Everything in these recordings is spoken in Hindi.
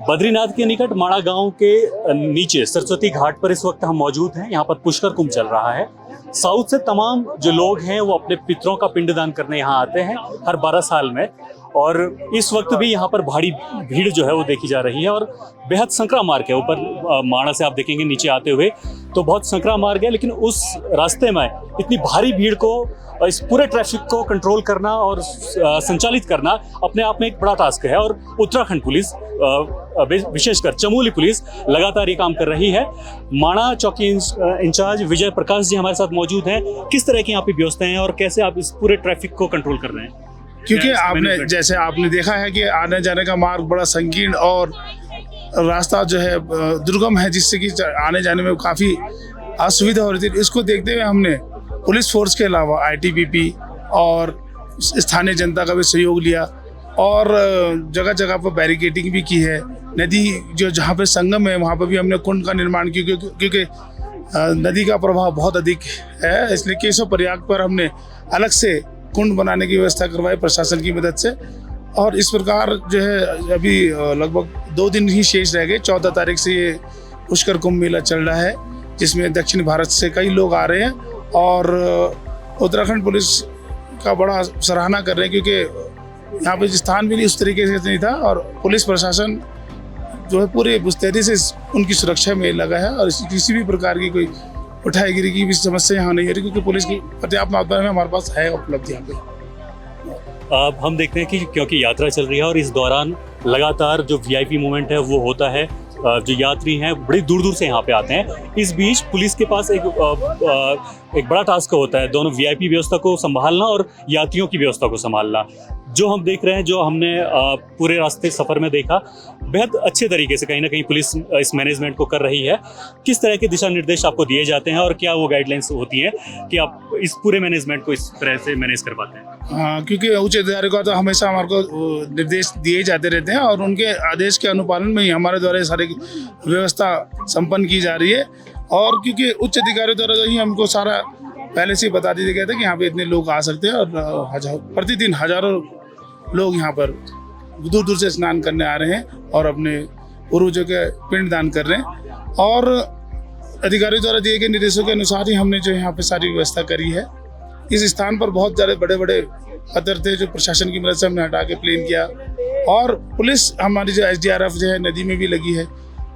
बद्रीनाथ के निकट माणा गांव के नीचे सरस्वती घाट पर इस वक्त हम मौजूद हैं। यहाँ पर पुष्कर कुंभ चल रहा है। साउथ से तमाम जो लोग हैं वो अपने पितरों का पिंडदान करने यहाँ आते हैं हर 12 साल में, और इस वक्त भी यहाँ पर भारी भीड़ जो है वो देखी जा रही है। और बेहद संकरा मार्ग है, ऊपर माणा से आप देखेंगे नीचे आते हुए तो बहुत संकरा मार्ग है, लेकिन उस रास्ते में इतनी भारी भीड़ को, इस पूरे ट्रैफिक को कंट्रोल करना और संचालित करना अपने आप में एक बड़ा टास्क है। और उत्तराखंड पुलिस, विशेषकर चमोली पुलिस लगातार ये काम कर रही है। माणा चौकी इंचार्ज विजय प्रकाश जी हमारे साथ मौजूद हैं। किस तरह की यहाँ पे व्यवस्थाएं हैं और कैसे आप इस पूरे ट्रैफिक को कंट्रोल कर रहे हैं? क्योंकि आपने देखा है कि आने जाने का मार्ग बड़ा संकीर्ण और रास्ता जो है दुर्गम है, जिससे कि आने जाने में काफ़ी असुविधा हो रही थी। इसको देखते हुए हमने पुलिस फोर्स के अलावा आईटीबीपी और स्थानीय जनता का भी सहयोग लिया और जगह जगह पर बैरिकेडिंग भी की है। नदी जो जहाँ पे संगम है वहाँ पर भी हमने कुंड का निर्माण किया, क्योंकि नदी का प्रभाव बहुत अधिक है, इसलिए केशव प्रयाग पर हमने अलग से कुंड बनाने की व्यवस्था करवाई प्रशासन की मदद से। और इस प्रकार जो है अभी लगभग 2 दिन ही शेष रह गए। 14 तारीख से ये पुष्कर कुंभ मेला चल रहा है, जिसमें दक्षिण भारत से कई लोग आ रहे हैं और उत्तराखंड पुलिस का बड़ा सराहना कर रहे हैं, क्योंकि यहाँ पे स्थान भी नहीं उस तरीके से नहीं था और पुलिस प्रशासन जो है पूरे मुस्तैदी से उनकी सुरक्षा में लगा है और किसी भी प्रकार की कोई उठाईगिरी की भी समस्या यहाँ नहीं है, क्योंकि पुलिस की पर्याप्त मात्रा में हमारे पास है उपलब्ध यहाँ पे। अब हम देखते हैं कि क्योंकि यात्रा चल रही है और इस दौरान लगातार जो वीआईपी मूवमेंट है वो होता है, जो यात्री हैं बड़ी दूर दूर से यहाँ पे आते हैं। इस बीच पुलिस के पास एक बड़ा टास्क होता है, दोनों वीआईपी व्यवस्था को संभालना और यात्रियों की व्यवस्था को संभालना। जो हम देख रहे हैं, जो हमने पूरे रास्ते सफ़र में देखा, बेहद अच्छे तरीके से कहीं ना कहीं पुलिस इस मैनेजमेंट को कर रही है। किस तरह के दिशा निर्देश आपको दिए जाते हैं और क्या वो गाइडलाइंस होती हैं कि आप इस पूरे मैनेजमेंट को इस तरह से मैनेज कर पाते हैं? हाँ, क्योंकि उच्च अधिकारी को तो हमेशा हमारे को निर्देश दिए जाते रहते हैं और उनके आदेश के अनुपालन में ही हमारे द्वारा सारी व्यवस्था संपन्न की जा रही है। और क्योंकि उच्च अधिकारियों द्वारा ही हमको सारा पहले से बता दिया गया था कि यहाँ पे इतने लोग आ सकते हैं और प्रतिदिन हजारों लोग यहाँ पर दूर दूर से स्नान करने आ रहे हैं और अपने पूर्वजों के पिंडदान कर रहे हैं। और अधिकारियों द्वारा दिए गए निर्देशों के अनुसार ही हमने जो यहाँ पे सारी व्यवस्था करी है। इस स्थान पर बहुत ज़्यादा बड़े बड़े पत्थर थे जो प्रशासन की मदद से हमने हटा के प्लेन किया। और पुलिस हमारी जो एसडीआरएफ जो है नदी में भी लगी है,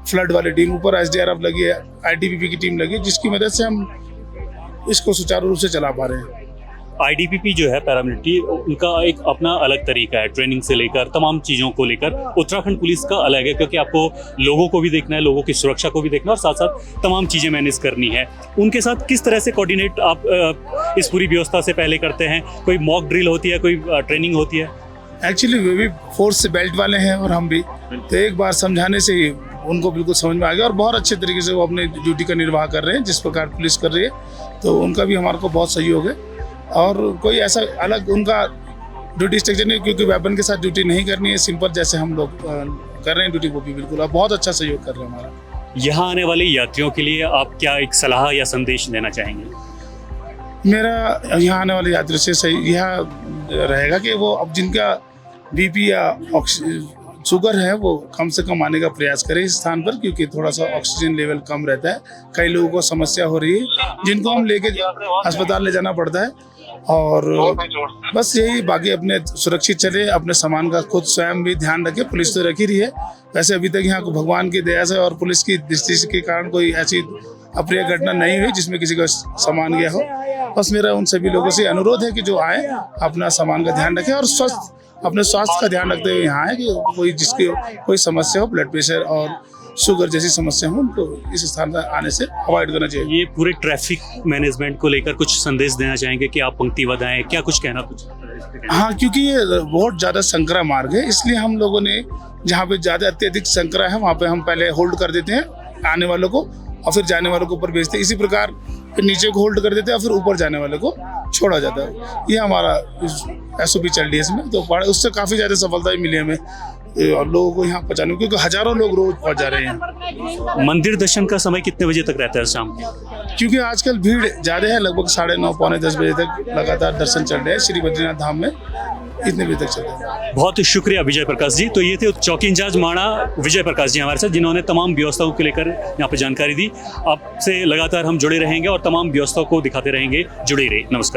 फ्लड वाली टीम, ऊपर एसडीआरएफ लगी है, आईटीबीपी की टीम लगी है, जिसकी मदद से हम इसको सुचारू रूप से चला पा रहे हैं। आईटीबीपी जो है पैरामिलिट्री, उनका एक अपना अलग तरीका है, ट्रेनिंग से लेकर तमाम चीज़ों को लेकर। उत्तराखंड पुलिस का अलग है, क्योंकि आपको लोगों को भी देखना है, लोगों की सुरक्षा को भी देखना है और साथ साथ तमाम चीज़ें मैनेज करनी है। उनके साथ किस तरह से कोऑर्डिनेट आप इस पूरी व्यवस्था से पहले करते हैं? कोई मॉक ड्रिल होती है, कोई ट्रेनिंग होती है? एक्चुअली वे भी फोर्स से बेल्ट वाले हैं और हम भी, तो एक बार समझाने से ही उनको बिल्कुल समझ में आ गया और बहुत अच्छे तरीके से वो अपने ड्यूटी का निर्वाह कर रहे हैं, जिस प्रकार पुलिस कर रही है। तो उनका भी हमारे को बहुत सहयोग है और कोई ऐसा अलग उनका ड्यूटी स्ट्रक्चर नहीं, क्योंकि वेपन के साथ ड्यूटी नहीं करनी है, सिंपल जैसे हम लोग कर रहे हैं ड्यूटी, वो भी बिल्कुल अब बहुत अच्छा सहयोग कर रहे हैं हमारा। यहाँ आने वाले यात्रियों के लिए आप क्या एक सलाह या संदेश देना चाहेंगे? मेरा यहाँ आने वाले यात्रियों से सही यह रहेगा कि वो अब जिनका बीपी या शुगर है वो कम से कम आने का प्रयास करें इस स्थान पर, क्योंकि थोड़ा सा ऑक्सीजन लेवल कम रहता है। कई लोगों को समस्या हो रही है, जिनको हम लेके अस्पताल ले जाना पड़ता है। और बस यही, बाकी अपने सुरक्षित चले, अपने सामान का खुद स्वयं भी ध्यान रखें। पुलिस तो रख ही रही है, वैसे अभी तक यहाँ को भगवान की दया से और पुलिस की दृष्टि के कारण कोई ऐसी अप्रिय घटना नहीं हुई जिसमें किसी का सामान गया हो। बस मेरा उन सभी लोगों से अनुरोध है कि जो आए अपना सामान का ध्यान रखें और अपने स्वास्थ्य का ध्यान रखते हुए यहाँ आए कि कोई जिसकी कोई समस्या हो, ब्लड प्रेशर और शुगर जैसी समस्या हो, उनको इस स्थान पर आने से अवॉइड करना चाहिए। ये पूरे ट्रैफिक मैनेजमेंट को लेकर कुछ संदेश देना चाहेंगे कि आप पंक्तिबद्ध आएं, क्या कुछ कहना कुछ? हाँ, क्योंकि ये बहुत ज़्यादा संकरा मार्ग है, इसलिए हम लोगों ने जहाँ पे ज़्यादा अत्यधिक संकरा है वहाँ पे हम पहले होल्ड कर देते हैं आने वालों को और फिर जाने वालों को ऊपर भेजते हैं। इसी प्रकार फिर नीचे को होल्ड कर देते हैं और फिर ऊपर जाने वाले को छोड़ा जाता है। ये हमारा SOP चल रही है इसमें, तो उससे काफ़ी ज़्यादा सफलता मिली हमें और लोगों को यहाँ पहुँचाने में, क्योंकि हजारों लोग रोज पहुँच जा रहे हैं। मंदिर दर्शन का समय कितने बजे तक रहता है शाम को? क्योंकि आजकल भीड़ ज़्यादा है, लगभग 9:30 पौने 10 बजे तक लगातार दर्शन चल रहे हैं श्री बद्रीनाथ धाम में। इतने बजे तक चलता है। बहुत शुक्रिया विजय प्रकाश जी। तो ये थे चौकी इंचार्ज माणा विजय प्रकाश जी हमारे साथ, जिन्होंने तमाम व्यवस्थाओं को लेकर यहाँ पे जानकारी दी। आपसे लगातार हम जुड़े रहेंगे और तमाम व्यवस्थाओं को दिखाते रहेंगे। जुड़े रहिए। नमस्कार।